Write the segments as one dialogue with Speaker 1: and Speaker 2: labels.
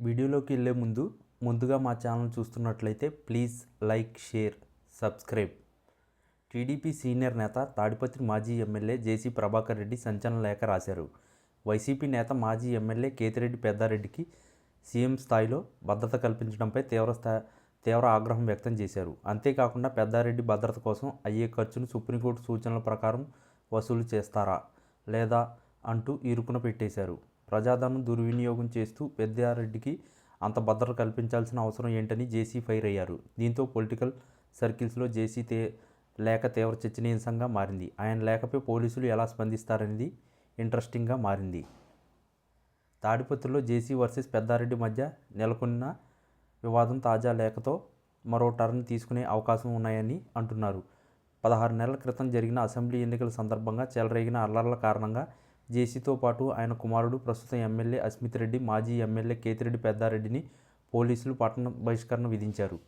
Speaker 1: వీడియోలోకి వెళ్ళే ముందుగా మా ఛానల్ చూస్తున్నట్లయితే please like, share, subscribe. TDP senior నేత తాడిపత్రి మాజీ ఎమ్మెల్యే జేసీ ప్రభాకర్ రెడ్డి సంచలన లేఖ రాశారు. వైసీపీ నేత మాజీ ఎమ్మెల్యే కేతిరెడ్డి పెద్దారెడ్డికి సీఎం స్థాయిలో భద్రత కల్పించడంపై తీవ్ర ఆగ్రహం వ్యక్తం చేశారు. అంతేకాకుండా పెద్దారెడ్డి భద్రత కోసం అయ్యే ఖర్చును సుప్రీంకోర్టు సూచనల ప్రకారం వసూలు చేస్తారా లేదా అంటూ ఇరుకున పెట్టేశారు. ప్రజాధనం దుర్వినియోగం చేస్తూ పెద్దారెడ్డికి అంత భద్రత కల్పించాల్సిన అవసరం ఏంటని జేసీ ఫైర్ అయ్యారు. దీంతో పొలిటికల్ సర్కిల్స్లో జేసీ లేఖ తీవ్ర చర్చనీయాంశంగా మారింది. ఆయన లేఖపై పోలీసులు ఎలా స్పందిస్తారనేది ఇంట్రెస్టింగ్గా మారింది. తాడిపత్రిలో జేసీ వర్సెస్ పెద్దారెడ్డి మధ్య నెలకొన్న వివాదం తాజా లేఖతో మరో టర్న్ తీసుకునే అవకాశం ఉన్నాయని అంటున్నారు. 16 నెలల క్రితం జరిగిన అసెంబ్లీ ఎన్నికల సందర్భంగా చెలరేగిన అల్లర్ల కారణంగా జేసీతో పాటు ఆయన కుమారుడు, ప్రస్తుతం ఎమ్మెల్యే అస్మిత్ రెడ్డి, మాజీ ఎమ్మెల్యే కేతిరెడ్డి పెద్దారెడ్డిని పోలీసులు పట్టణ బహిష్కరణ విధించారు.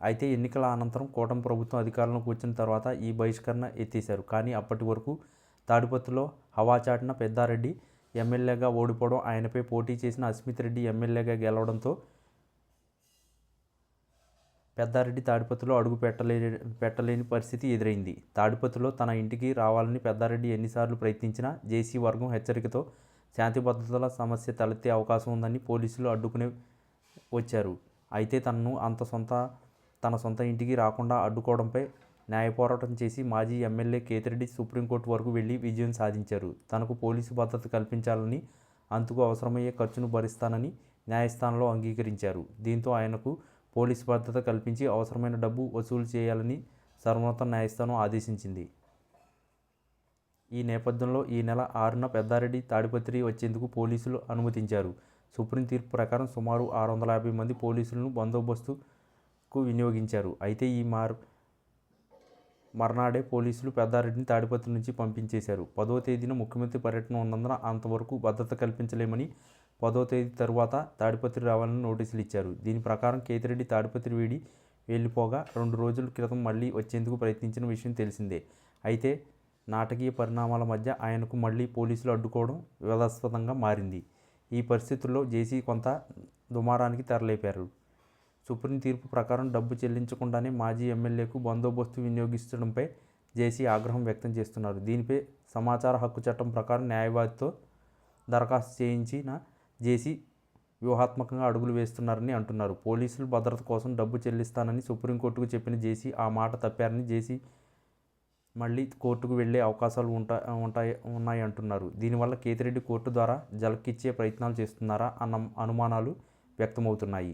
Speaker 1: అయితే ఎన్నికల అనంతరం కూటమి ప్రభుత్వం అధికారంలోకి వచ్చిన తర్వాత ఈ బహిష్కరణ ఎత్తేశారు. కానీ అప్పటి వరకు తాడిపత్రిలో హవా చాటిన పెద్దారెడ్డి ఎమ్మెల్యేగా ఓడిపోవడం, ఆయనపై పోటీ చేసిన అస్మిత్ రెడ్డి ఎమ్మెల్యేగా గెలవడంతో పెద్దారెడ్డి తాడిపత్రిలో అడుగు పెట్టలేని పరిస్థితి ఎదురైంది. తాడిపత్రిలో తన ఇంటికి రావాలని పెద్దారెడ్డి ఎన్నిసార్లు ప్రయత్నించినా జేసీ వర్గం హెచ్చరికతో శాంతి భద్రతల సమస్య తలెత్తే అవకాశం ఉందని పోలీసులు అడ్డుకుని వచ్చారు. అయితే తన సొంత ఇంటికి రాకుండా అడ్డుకోవడంపై న్యాయ పోరాటం చేసి మాజీ ఎమ్మెల్యే కేతిరెడ్డి సుప్రీంకోర్టు వరకు వెళ్లి విజయం సాధించారు. తనకు పోలీసు భద్రత కల్పించాలని, అందుకు అవసరమయ్యే ఖర్చును భరిస్తానని న్యాయస్థానంలో అంగీకరించారు. దీంతో ఆయనకు పోలీసు భద్రత కల్పించి అవసరమైన డబ్బు వసూలు చేయాలని సర్వోన్నత న్యాయస్థానం ఆదేశించింది. ఈ నేపథ్యంలో ఈ నెల 6న పెద్దారెడ్డి తాడిపత్రి వచ్చేందుకు పోలీసులు అనుమతించారు. సుప్రీం తీర్పు ప్రకారం సుమారు 650 మంది పోలీసులను బందోబస్తుకు వినియోగించారు. అయితే ఈ మర్నాడే పోలీసులు పెద్దారెడ్డిని తాడిపత్రి నుంచి పంపించేశారు. 10వ తేదీన ముఖ్యమంత్రి పర్యటన ఉన్నందున అంతవరకు భద్రత కల్పించలేమని, 10వ తేదీ తరువాత తాడిపత్రి రావాలని నోటీసులు ఇచ్చారు. దీని ప్రకారం కేతిరెడ్డి తాడిపత్రి వీడి వెళ్ళిపోగా 2 రోజుల క్రితం మళ్లీ వచ్చేందుకు ప్రయత్నించిన విషయం తెలిసిందే. అయితే నాటకీయ పరిణామాల మధ్య ఆయనకు మళ్లీ పోలీసులు అడ్డుకోవడం వివాదాస్పదంగా మారింది. ఈ పరిస్థితుల్లో జేసీ కొంత దుమారానికి తెరలేపారు. సుప్రీం తీర్పు ప్రకారం డబ్బు చెల్లించకుండానే మాజీ ఎమ్మెల్యేకు బందోబస్తు వినియోగించడంపై జేసీ ఆగ్రహం వ్యక్తం చేస్తున్నారు. దీనిపై సమాచార హక్కు చట్టం ప్రకారం న్యాయవాదితో దరఖాస్తు చేయించిన జేసీ వ్యూహాత్మకంగా అడుగులు వేస్తున్నారని అంటున్నారు. పోలీసులు భద్రత కోసం డబ్బు చెల్లిస్తానని సుప్రీంకోర్టుకు చెప్పిన జేసీ ఆ మాట తప్పారని, జేసీ మళ్లీ కోర్టుకు వెళ్లే అవకాశాలు ఉన్నాయంటున్నారు. దీనివల్ల కేతిరెడ్డి కోర్టు ద్వారా జలకిచ్చే ప్రయత్నాలు చేస్తున్నారా అన్న అనుమానాలు వ్యక్తమవుతున్నాయి.